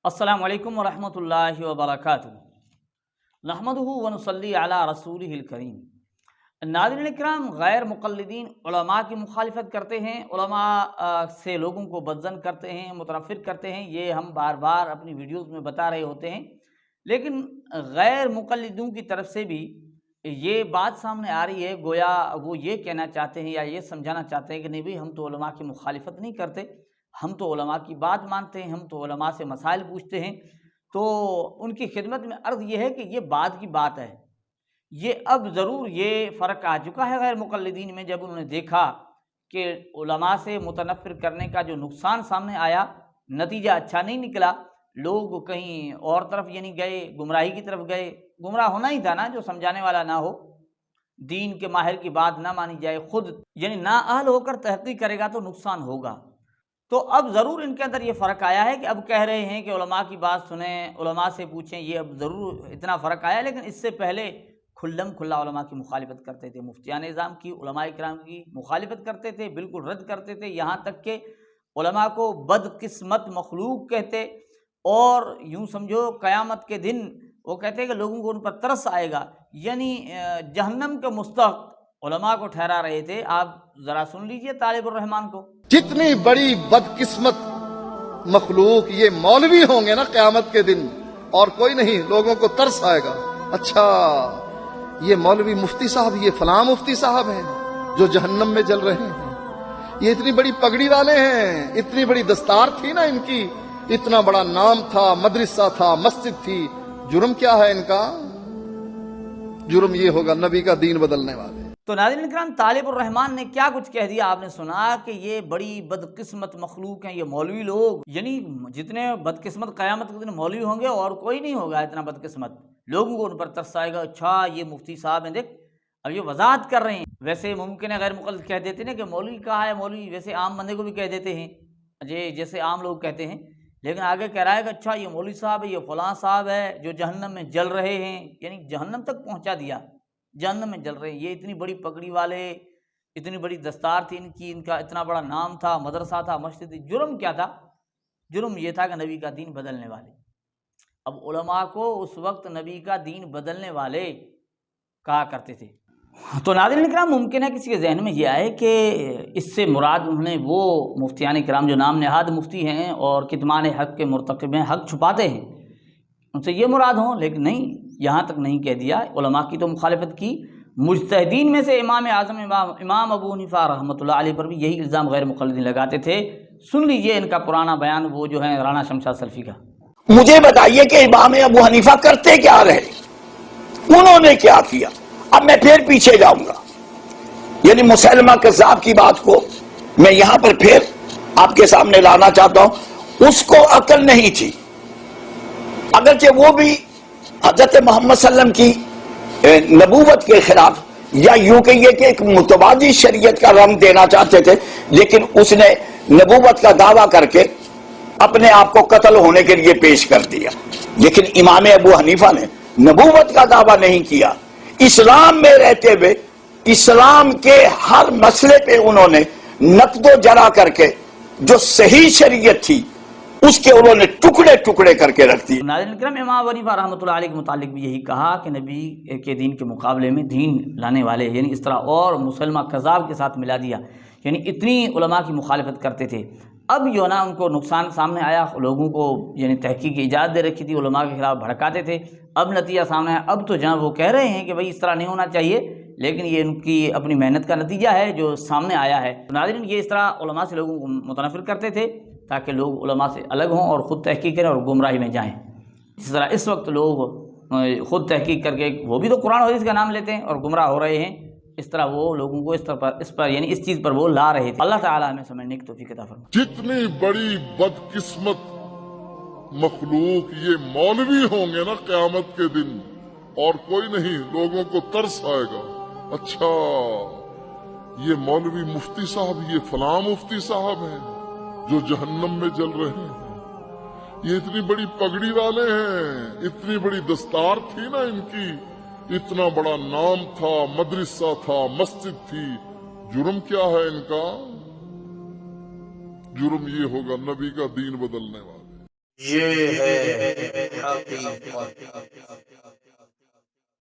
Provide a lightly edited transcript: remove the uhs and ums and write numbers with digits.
अस्सलामु अलैकुम वरहमतुल्लाहि वबरकातुहू। नहमदुहु व नुसल्ली अला रसूलिहिल करीम। नाज़रीन इकराम, गैर मुक़ल्लिदीन उलमा की मुखालिफत करते हैं, उलमा से लोगों को बदज़न करते हैं, मुतनफ़िर करते हैं। ये हम बार बार अपनी वीडियोज़ में बता रहे होते हैं, लेकिन गैर मुक़ल्लिदों की तरफ से भी ये बात सामने आ रही है, गोया वो ये कहना चाहते हैं या ये समझाना चाहते हैं कि नहीं भाई, हम तो उलमा की मुखालिफत नहीं करते, हम तो उलमा की बात मानते हैं, हम तो उलमा से मसाइल पूछते हैं। तो उनकी खिदमत में अर्ज़ ये है कि ये बाद की बात है। ये अब ज़रूर ये फ़र्क आ चुका है गैर मुक़ल्लिदीन में, जब उन्होंने देखा कि उलमा से मुतनफ़िर करने का जो नुकसान सामने आया, नतीजा अच्छा नहीं निकला। लोग कहीं और तरफ यानी गए, गुमराही की तरफ गए। गुमराह होना ही था ना, जो समझाने वाला ना हो, दीन के माहिर की बात ना मानी जाए, खुद यानी ना अहल होकर तहक़ीक़ करेगा तो नुकसान होगा। तो अब ज़रूर इनके अंदर ये फ़र्क आया है कि अब कह रहे हैं कि उलमा की बात सुनें, उलमा से पूछें। ये अब ज़रूर इतना फ़र्क आया, लेकिन इससे पहले खुल्लम खुल्ला उलमा की मुखालिफत करते थे, मुफ्तियान निज़ाम की, उलमाए किराम की मुखालिफत करते थे, बिल्कुल रद्द करते थे। यहाँ तक कि उलमा को बदकिस्मत मखलूक कहते, और यूँ समझो क़यामत के दिन वो कहते हैं कि लोगों को उन पर तरस आएगा, यानी जहन्नम के मुस्तहक़ उलमा को ठहरा रहे थे। आप ज़रा सुन लीजिए तालिबुर रहमान को। जितनी बड़ी बदकिस्मत मखलूक ये मौलवी होंगे ना क़यामत के दिन, और कोई नहीं, लोगों को तरस आएगा। अच्छा, ये मौलवी मुफ्ती साहब, ये फलां मुफ्ती साहब हैं जो जहन्नम में जल रहे हैं। ये इतनी बड़ी पगड़ी वाले हैं, इतनी बड़ी दस्तार थी ना इनकी, इतना बड़ा नाम था, मदरसा था, मस्जिद थी। जुर्म क्या है इनका? जुर्म ये होगा नबी का दीन बदलने वाले। तो नाज़रीन इकराम, तालिबुर रहमान ने क्या कुछ कह दिया आपने सुना कि ये बड़ी बदकिस्मत मखलूक हैं ये मौलवी लोग, यानी जितने बदकिस्मत क़यामत के दिन मौलवी होंगे और कोई नहीं होगा इतना बदकिस्मत, लोगों को उन पर तरस आएगा। अच्छा, ये मुफ्ती साहब हैं, देख अब ये वजाहत कर रहे हैं। वैसे मुमकिन है गैर मुक़ल्लिद कह देते ना कि मौलवी कहा है, मौलवी वैसे आम बंदे को भी कह देते हैं, जैसे आम लोग कहते हैं, लेकिन आगे कह रहा है कि अच्छा ये मौलवी साहब है, ये फलां साहब है जो जहन्नम में जल रहे हैं, यानी जहन्नम तक पहुँचा दिया, जहन्नम में जल रहे हैं। ये इतनी बड़ी पगड़ी वाले, इतनी बड़ी दस्तार थी इनकी, इनका इतना बड़ा नाम था, मदरसा था, मस्जिद थी। जुर्म क्या था? जुर्म ये था कि नबी का दीन बदलने वाले। अब उलमा को उस वक्त नबी का दीन बदलने वाले कहा करते थे। तो नाज़रीन इकराम, मुमकिन है किसी के जहन में ये आए कि इससे मुराद उन्होंने वो मुफ्तियान इकराम जो नाम नहाद मुफ्ती हैं और कितमान हक़ के मुर्तकिब हैं, हक़ छुपाते हैं, उनसे ये मुराद हो, लेकिन नहीं, यहाँ तक नहीं कह दिया। उलमा की तो मुखालिफत की। मुज्तहिदीन में से इमाम आज़म इमाम अबू हनीफा रहमतुल्लाह अलैह पर भी यही इल्ज़ाम गैर मुक़ल्लिदीन लगाते थे। सुन लीजिए इनका पुराना बयान, वो जो है राना शमशाद सल्फ़ी का। मुझे बताइए कि इमाम अबू हनीफा करते क्या रहे, उन्होंने क्या किया? अब मैं फिर पीछे जाऊंगा, यानी मुसैलमा कज़्ज़ाब की बात को मैं यहां पर फिर आपके सामने लाना चाहता हूं। उसको अकल नहीं थी, अगरचे वो भी हज़रत मोहम्मद सल्लम की नबूवत के खिलाफ, या यूं कहिए कि एक मुतवाज़ी शरीयत का रंग देना चाहते थे, लेकिन उसने नबूवत का दावा करके अपने आप को कत्ल होने के लिए पेश कर दिया। लेकिन इमाम अबू हनीफा ने नबूवत का दावा नहीं किया। इस्लाम में रहते हुए इस्लाम के हर मसले पे उन्होंने नक़्दो जरा करके जो सही शरीयत थी उसके उन्होंने टुकड़े टुकड़े करके रख दिए। नाज़रीन इकराम, इमाम अबू हनीफा रहमतुल्लाह अलैह के मुतालिक भी यही कहा कि नबी के दीन के मुकाबले में दीन लाने वाले, यानी इस तरह, और मुसलमा कज़्ज़ाब के साथ मिला दिया, यानी इतनी उलमा की मुखालिफत करते थे। अब जो ना उनको नुकसान सामने आया, लोगों को यानी तहक़ीक़ की इजाज़त दे रखी थी, उलमा के खिलाफ भड़काते थे। अब नतीजा सामने आया। अब तो जहाँ वो कह रहे हैं कि भाई इस तरह नहीं होना चाहिए, लेकिन ये उनकी अपनी मेहनत का नतीजा है जो सामने आया है। तो नाज़रीन, ये इस तरह उलमा से लोगों को मुतनफ़िर करते थे ताकि लोग उलमा से अलग हों और ख़ुद तहक़ीक़ करें और गुमराही में जाएँ। इस तरह इस वक्त लोग ख़ुद तहक़ीक़ करके, वो भी तो कुरान और हदीस का नाम लेते हैं और गुमराह हो रहे हैं। इस तरह वो लोगों को इस पर यानी इस चीज़ पर वो ला रहे थे। अल्लाह ताला हमें समझने की तौफ़ीक़ अता फरमाए। जितनी बड़ी बदकिस्मत मखलूक ये मौलवी होंगे ना क़यामत के दिन, और कोई नहीं, लोगों को तरस आएगा। अच्छा, ये मौलवी मुफ्ती साहब, ये फलां मुफ्ती साहब हैं जो जहन्नम में जल रहे हैं। ये इतनी बड़ी पगड़ी वाले हैं, इतनी बड़ी दस्तार थी ना इनकी, इतना बड़ा नाम था, मदरसा था, मस्जिद थी। जुर्म क्या है इनका? जुर्म ये होगा नबी का दीन बदलने वाला। یہ ہے حقیقت۔